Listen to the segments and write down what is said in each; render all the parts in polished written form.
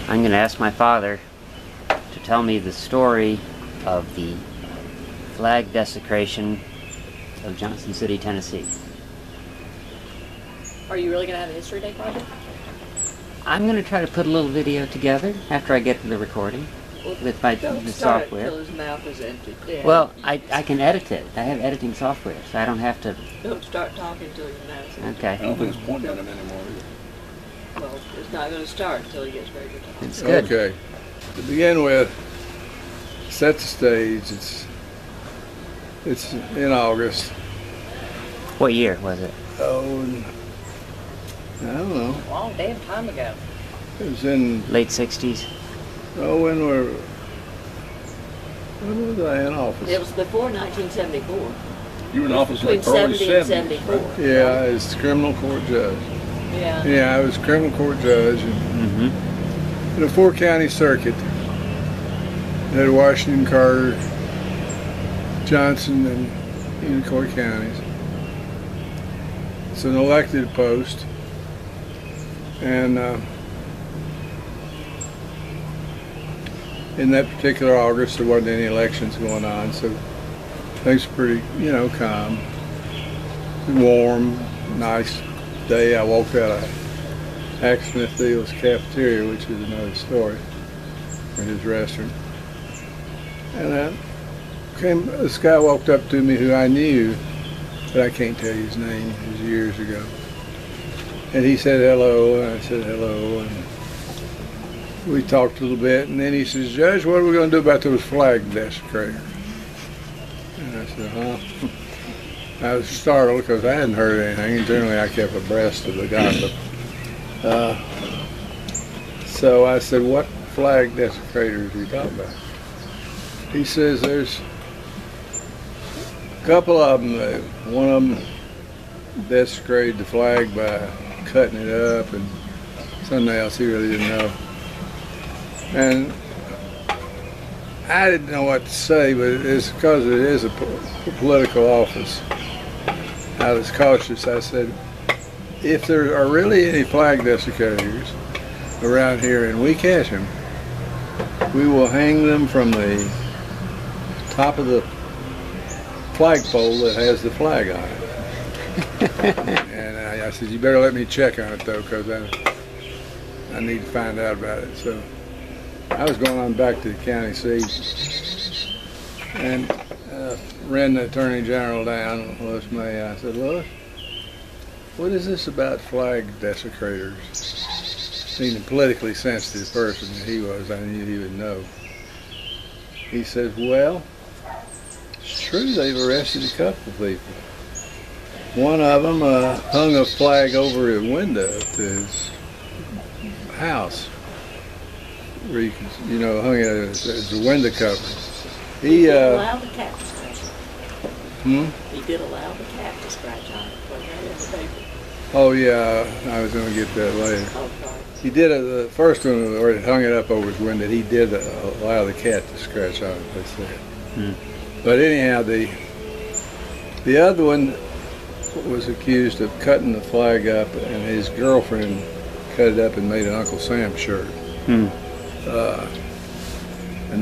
I'm going to ask my father to tell me the story of the flag desecration of Johnson City, Tennessee. Are you really going to have a History Day project? I'm going to try to put a little video together after I get to the recording with my the software. Until his mouth is empty. Yeah. Well, I can edit it. I have editing software, so I don't have to. Don't start talking until your mouth is empty. Okay. I don't think it's pointing at him anymore either. Well, it's not going to start until he gets ready to talk. It's good. Okay. To begin with, set the stage. It's in August. What year was it? Oh, I don't know. A long damn time ago. It was in, Late 60s? oh, when was I in office? It was before 1974. You were in office Between like early 70 and 70s. 74. Yeah, I was criminal court judge. Yeah. Yeah, I was criminal court judge in the 4-county circuit. Had Washington, Carter, Johnson, and Unicoi counties. It's an elected post, and in that particular August there wasn't any elections going on, so things were pretty, calm, warm, nice day. I walked out of Hack Smithfield's cafeteria, which is another story, or his restaurant, and this guy walked up to me who I knew, but I can't tell you his name. It was years ago. And he said hello, and I said hello, and we talked a little bit, and then he says, "Judge, what are we going to do about those flag desecrators?" And I said, "Huh?" I was startled because I hadn't heard anything, and generally I kept abreast of the gossip. So I said, "What flag desecrators are you talking about?" He says, "There's a couple of them. One of them desecrated the flag by cutting it up, and something else he really didn't know." And I didn't know what to say, but it's because it is a political office. I was cautious. I said, if there are really any flag desecrators around here and we catch them, we will hang them from the top of the flagpole that has the flag on it. And I said, you better let me check on it though, because I need to find out about it. So I was going on back to the county seat and ran the Attorney General down, Lois May. I said, "Lois, what is this about flag desecrators?" Being a politically sensitive person that he was, I knew he would know. He says, "Well, it's true, they've arrested a couple of people. One of them hung a flag over a window to his house, where you could, hung it as a window cover. He allowed the cat to scratch on Hmm? it. He did allow the cat to scratch on it. Put that in the paper. Oh yeah, I was going to get that later. Oh, sorry. He did the first one where he hung it up over his window. He did allow the cat to scratch on it. They said. But anyhow, the other one was accused of cutting the flag up, and his girlfriend cut it up and made an Uncle Sam shirt. And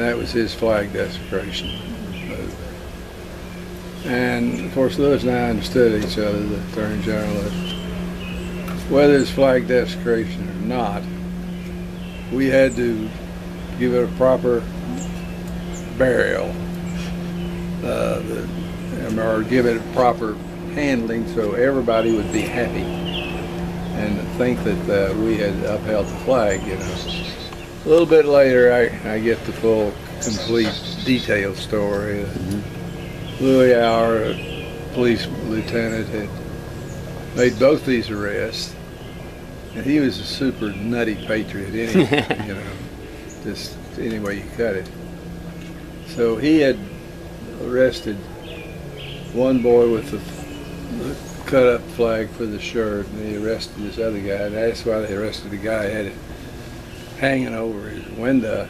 that was his flag desecration. And of course, Lewis and I understood each other, the Attorney General, that whether it's flag desecration or not, we had to give it a proper burial, or give it a proper handling so everybody would be happy and think that we had upheld the flag, A little bit later, I get the full, complete, detailed story. Louis Hour, a police lieutenant, had made both these arrests, and he was a super nutty patriot anyway, just any way you cut it. So he had arrested one boy with the cut up flag for the shirt, and he arrested this other guy, and that's why they arrested the guy who had it hanging over his window.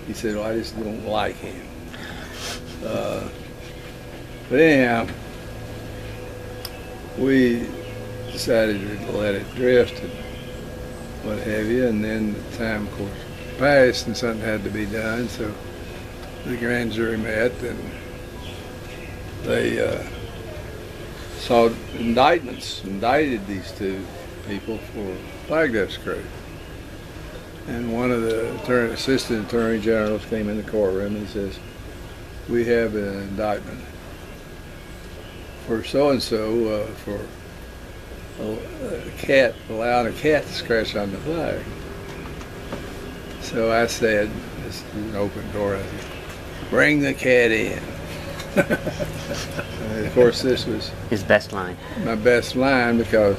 He said, "Well, I just don't like him." But anyhow, we decided to let it drift and what have you, and then the time, of course, passed and something had to be done. So the grand jury met and they saw indicted these two people for flag desecration. And one of the assistant attorney generals came in the courtroom and says, "We have an indictment for so-and-so for allowing a cat to scratch on the flag." So I said, this is an open door, I said, "Bring the cat in." And of course, this was His best line. my best line because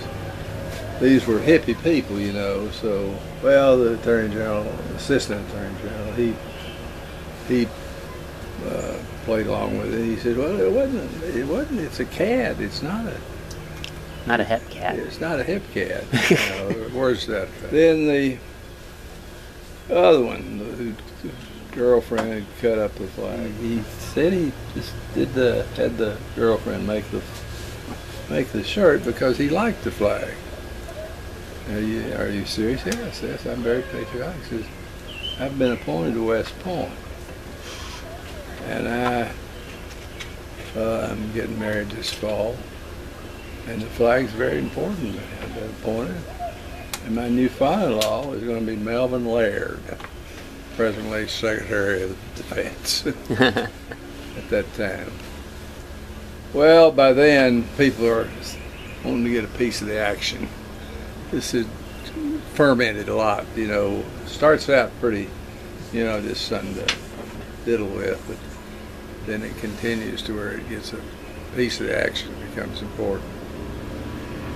these were hippie people, you know. So, well, the attorney general, assistant attorney general, he played along with it. He said, "Well, it wasn't. It's a cat. It's not Not a hep cat. It's not a hip cat." You know, where's that? Then the other one, whose girlfriend had cut up the flag. He said he just had the girlfriend make the shirt because he liked the flag. Are you serious? Yes, I'm very patriotic. He says, "I've been appointed to West Point, and I'm getting married this fall, and the flag's very important to me. I've been appointed, and my new father-in-law is going to be Melvin Laird, presently Secretary of Defense at that time." Well, by then, people are wanting to get a piece of the action. This is fermented a lot, you know. Starts out pretty, you know, just something to diddle with, but then it continues to where it gets a piece of the action, becomes important.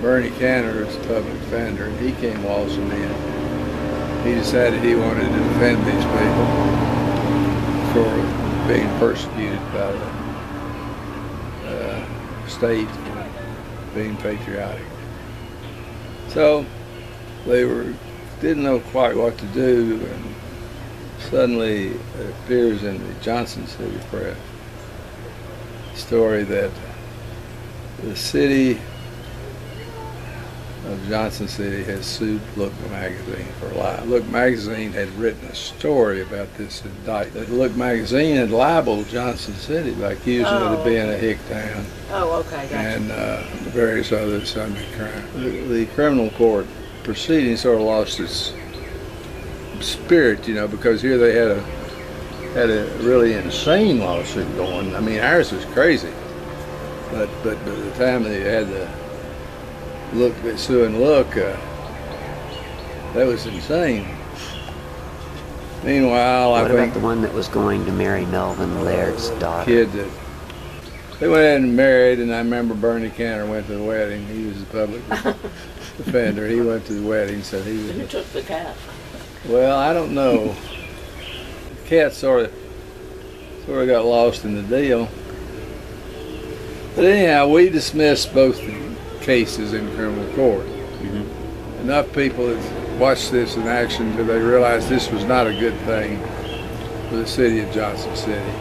Bernie Cantor is the public defender, and he came waltzing in. He decided he wanted to defend these people for being persecuted by the state for being patriotic. So they didn't know quite what to do, and suddenly it appears in the Johnson City Press story that the city of Johnson City has sued Look magazine for libel. Look magazine had written a story about this indictment. Look magazine had libeled Johnson City by accusing it of being a hick town. Oh, okay, gotcha. And various other sundry crimes. The criminal court proceeding sort of lost its spirit, you know, because here they had a really insane lawsuit going. I mean, ours was crazy, but by the time they had the suing Look, that was insane. Meanwhile, What I about think the one that was going to marry Melvin Laird's daughter? kid that they went in and married, and I remember Bernie Cantor went to the wedding. He was the public defender. He went to the wedding, so he was. Who took the cat? Well, I don't know. The cat sort of got lost in the deal. But anyhow, we dismissed both the cases in criminal court. Mm-hmm. Enough people had watched this in action till they realized this was not a good thing for the city of Johnson City.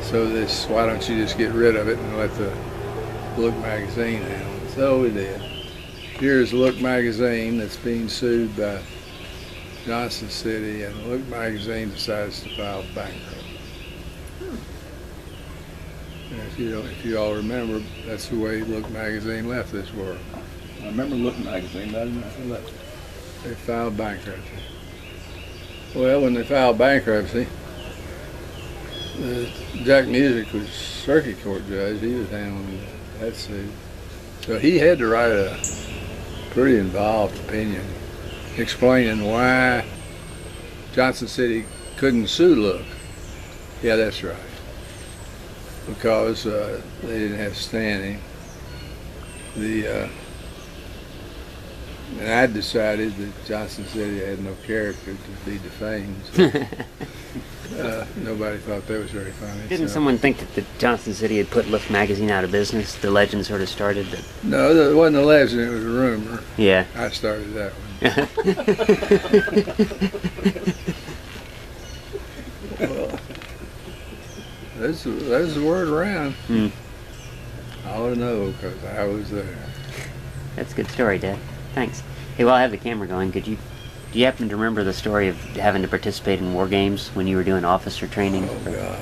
So why don't you just get rid of it and let the Look magazine handle it? So we did. Here's Look magazine that's being sued by Johnson City, and Look magazine decides to file bankruptcy. If you all remember, that's the way Look magazine left this world. I remember Look magazine, but I didn't know who left it. They filed bankruptcy. Well, when they filed bankruptcy, Jack Music was circuit court judge. He was handling that suit. So he had to write a pretty involved opinion explaining why Johnson City couldn't sue Look. Yeah, that's right. Because they didn't have standing. And I decided that Johnson City had no character to be defamed. So, nobody thought that was very funny. Didn't so. someone think that the Johnson City had put Look magazine out of business? The legend sort of started that. No, it wasn't a legend, it was a rumor. Yeah. I started that one. Well, there's the word around. Mm. I ought to know because I was there. That's a good story, Dad. Thanks. Hey, while I have the camera going, could you Do you happen to remember the story of having to participate in war games when you were doing officer training? Oh God.